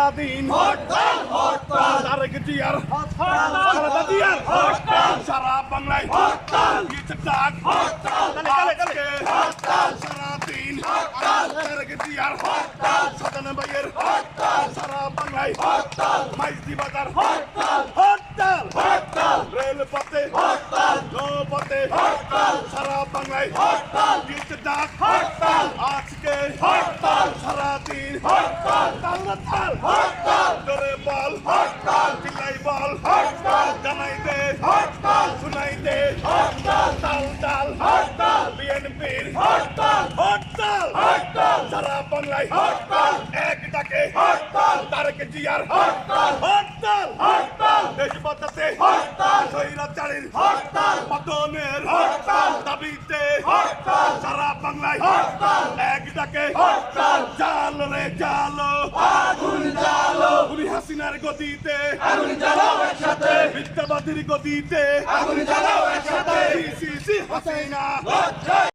সারাদিন তারেক জিয়ার খালেদা জিয়ার সারা বাংলায় দিয়েছে ডাক আজকে সারাদিন তারেক জিয়ার সাজানো ভাইয়ের সারা বাংলায় মাইজদি বাজার হরতাল রেলপথে নৌপথে সারা বাংলায় দিয়েছে ডাক আজকে সারাদিন জোরে বল চিল্লাই বল জানাই দে শুনাই দে তাল বিএনপির হরতাল সারা বাংলায় এক ডাকে তারেক জিয়ার হরতাল দেশ বাঁচাতে স্বৈরাচারীর পতনের দাবিতে সারা বাংলায় এক ডাকে জাল রে জালো হাসিনার গতিতে মিথ্যাবাদীর গতিতে হাসিনা